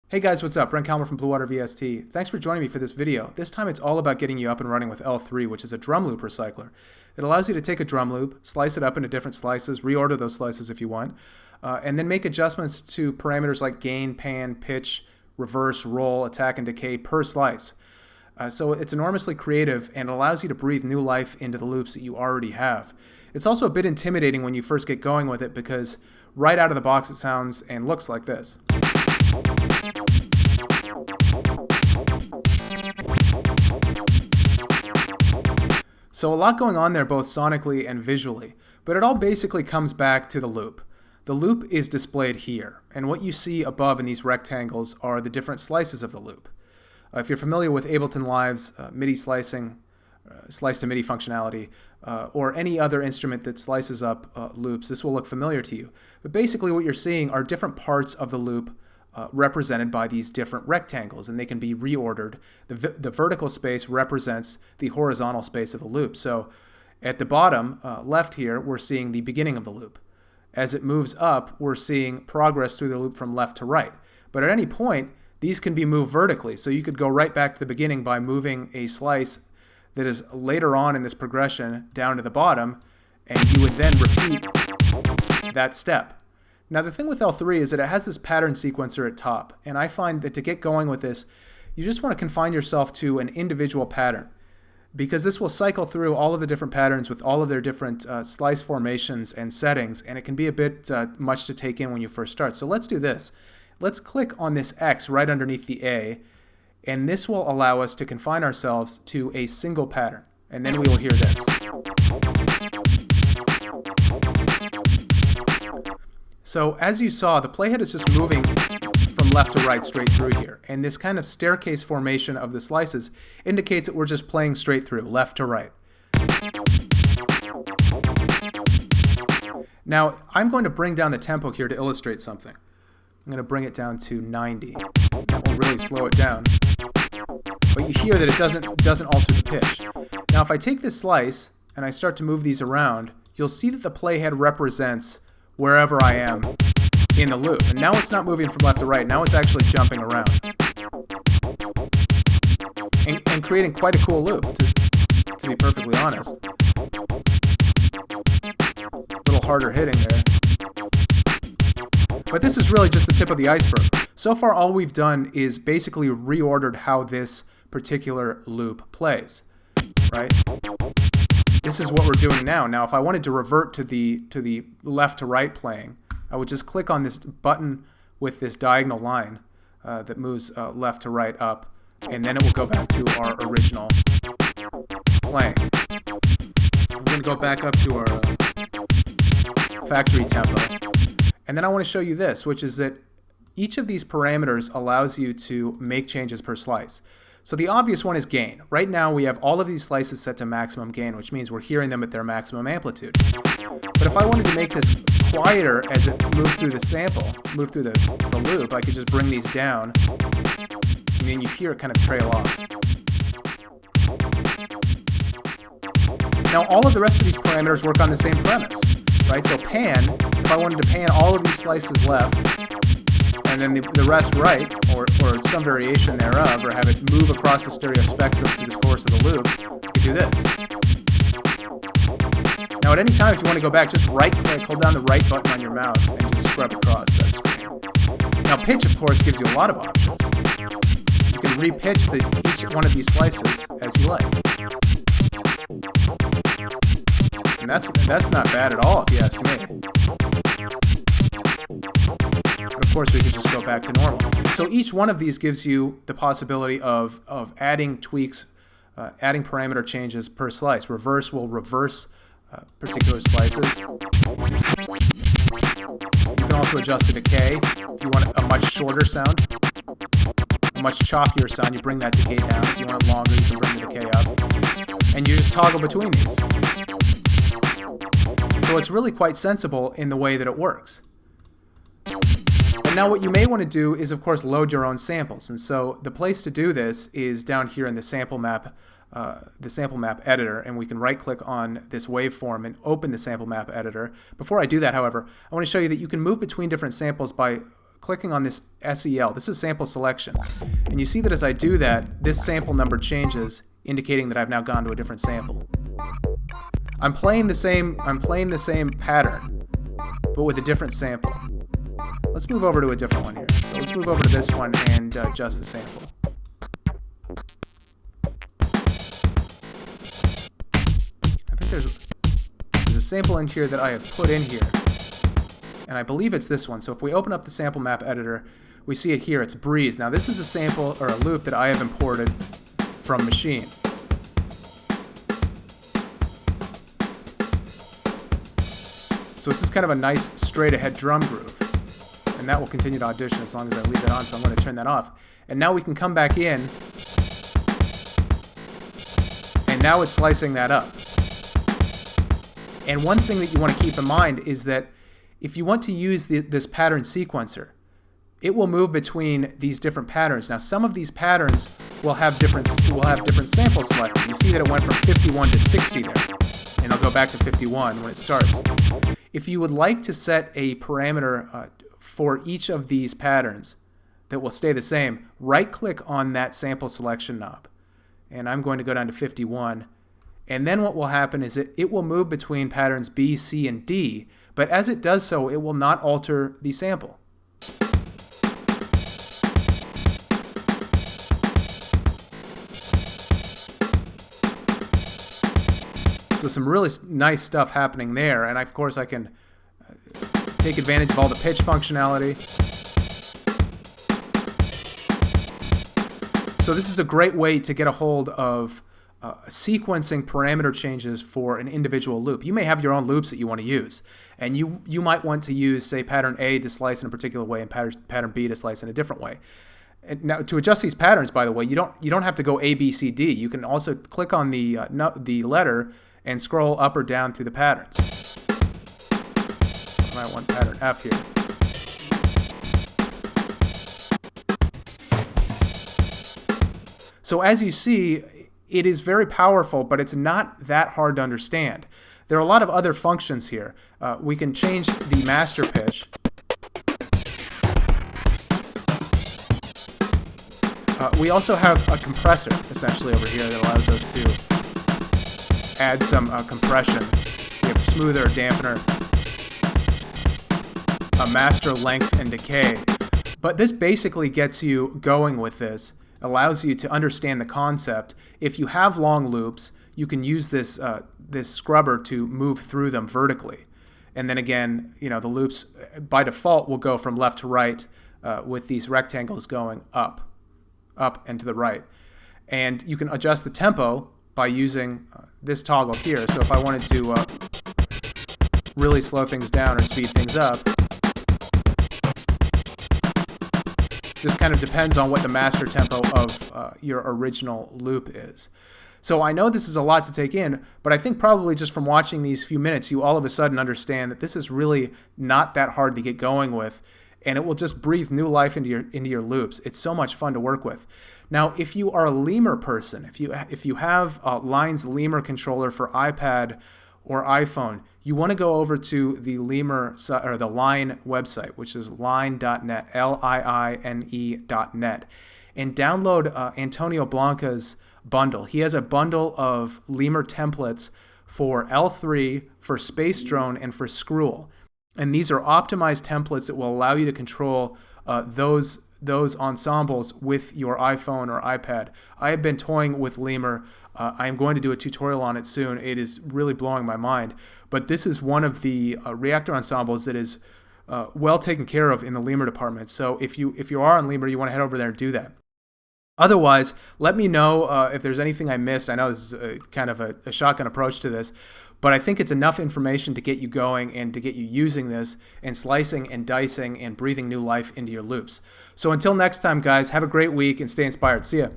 Hey guys, what's up? Brent Calmer from Blue Water VST. Thanks for joining me for this video. This time it's all about getting you up and running with L3, which is a drum loop recycler. It allows you to take a drum loop, slice it up into different slices, reorder those slices if you want, and then make adjustments to parameters like gain, pan, pitch, reverse, roll, attack, and decay per slice. So it's enormously creative and allows you to breathe new life into the loops that you already have. It's also a bit intimidating when you first get going with it because right out of the box it sounds and looks like this. So a lot going on there both sonically and visually, but it all basically comes back to the loop. The loop is displayed here, and what you see above in these rectangles are the different slices of the loop. If you're familiar with Ableton Live's MIDI slicing, slice to MIDI functionality, or any other instrument that slices up loops, this will look familiar to you. But basically what you're seeing are different parts of the loop represented by these different rectangles, and they can be reordered. The vertical space represents the horizontal space of the loop. So at the bottom left here, we're seeing the beginning of the loop. As it moves up, we're seeing progress through the loop from left to right. But at any point, these can be moved vertically. So you could go right back to the beginning by moving a slice that is later on in this progression down to the bottom, and you would then repeat that step. Now the thing with L3 is that it has this pattern sequencer at top, and I find that to get going with this, you just want to confine yourself to an individual pattern, because this will cycle through all of the different patterns with all of their different slice formations and settings, and it can be a bit much to take in when you first start. So let's do this. Let's click on this X right underneath the A, and this will allow us to confine ourselves to a single pattern, and then we will hear this. So as you saw, the playhead is just moving from left to right straight through here, and this kind of staircase formation of the slices indicates that we're just playing straight through, left to right. Now I'm going to bring down the tempo here to illustrate something. I'm going to bring it down to 90. That will really slow it down. But you hear that it doesn't alter the pitch. Now if I take this slice and I start to move these around, you'll see that the playhead represents wherever I am in the loop. And now it's not moving from left to right. Now it's actually jumping around. And creating quite a cool loop, to be perfectly honest. A little harder hitting there. But this is really just the tip of the iceberg. So far all we've done is basically reordered how this particular loop plays, right? This is what we're doing now. Now if I wanted to revert to the left to right playing, I would just click on this button with this diagonal line that moves left to right up, and then it will go back to our original playing. I'm going to go back up to our factory tempo. And then I want to show you this, which is that each of these parameters allows you to make changes per slice. So the obvious one is gain. Right now we have all of these slices set to maximum gain, which means we're hearing them at their maximum amplitude. But if I wanted to make this quieter as it moved through the sample, moved through the loop, I could just bring these down, and then you hear it kind of trail off. Now all of the rest of these parameters work on the same premise, right? So pan, if I wanted to pan all of these slices left, and then the rest right, or some variation thereof, or have it move across the stereo spectrum through the course of the loop, you could do this. Now at any time if you want to go back, just right-click, hold down the right button on your mouse, and just scrub across that screen. Now pitch, of course, gives you a lot of options. You can re-pitch each one of these slices as you like. And that's not bad at all, if you ask me. But of course we could just go back to normal. So each one of these gives you the possibility of adding tweaks, adding parameter changes per slice. Reverse will reverse particular slices. You can also adjust the decay. If you want a much shorter sound, a much choppier sound, you bring that decay down. If you want it longer, you can bring the decay up. And you just toggle between these. So it's really quite sensible in the way that it works. And now what you may want to do is, of course, load your own samples. And so the place to do this is down here in the sample map editor, and we can right-click on this waveform and open the sample map editor. Before I do that, however, I want to show you that you can move between different samples by clicking on this SEL. This is sample selection. And you see that as I do that, this sample number changes, indicating that I've now gone to a different sample. I'm playing the same pattern, but with a different sample. Let's move over to a different one here. So let's move over to this one and adjust the sample. I think there's a sample in here that I have put in here, and I believe it's this one. So if we open up the sample map editor, we see it here. It's Breeze. Now this is a sample or a loop that I have imported from Machine. So it's just kind of a nice straight ahead drum groove, and that will continue to audition as long as I leave it on, so I'm going to turn that off. And now we can come back in, and now it's slicing that up. And one thing that you want to keep in mind is that if you want to use this pattern sequencer, it will move between these different patterns. Now some of these patterns will have different samples selected. You see that it went from 51 to 60 there, and I'll go back to 51 when it starts. If you would like to set a parameter for each of these patterns that will stay the same, right-click on that sample selection knob. And I'm going to go down to 51. And then what will happen is it will move between patterns B, C, and D, but as it does so, it will not alter the sample. So some really nice stuff happening there, and of course I can take advantage of all the pitch functionality. So this is a great way to get a hold of sequencing parameter changes for an individual loop. You may have your own loops that you want to use, and you might want to use, say, pattern A to slice in a particular way and pattern B to slice in a different way. And now to adjust these patterns, by the way, you don't have to go A, B, C, D. You can also click on the letter and scroll up or down through the patterns. I might want pattern F here. So as you see, it is very powerful, but it's not that hard to understand. There are a lot of other functions here. We can change the master pitch. We also have a compressor, essentially, over here that allows us to add some compression. We have smoother, dampener, a master length and decay. But this basically gets you going with this, allows you to understand the concept. If you have long loops, you can use this scrubber to move through them vertically. And then again, the loops by default will go from left to right with these rectangles going up and to the right. And you can adjust the tempo by using this toggle here. So if I wanted to really slow things down or speed things up, just kind of depends on what the master tempo of your original loop is. So I know this is a lot to take in, but I think probably just from watching these few minutes, you all of a sudden understand that this is really not that hard to get going with, and it will just breathe new life into your loops. It's so much fun to work with. Now, if you are a lemur person, if you have Line's lemur controller for iPad or iPhone, you want to go over to the lemur or the Line website, which is line.net, liine.net, and download Antonio Blanca's bundle. He has a bundle of lemur templates for L3, for Space Drone, and for Scroll. And these are optimized templates that will allow you to control those ensembles with your iPhone or iPad. I have been toying with lemur. I am going to do a tutorial on it soon. It is really blowing my mind. But this is one of the REAKTOR ensembles that is well taken care of in the lemur department. So if you are on lemur, you want to head over there and do that. Otherwise, let me know if there's anything I missed. I know this is kind of a shotgun approach to this, but I think it's enough information to get you going and to get you using this and slicing and dicing and breathing new life into your loops. So until next time, guys, have a great week and stay inspired. See ya.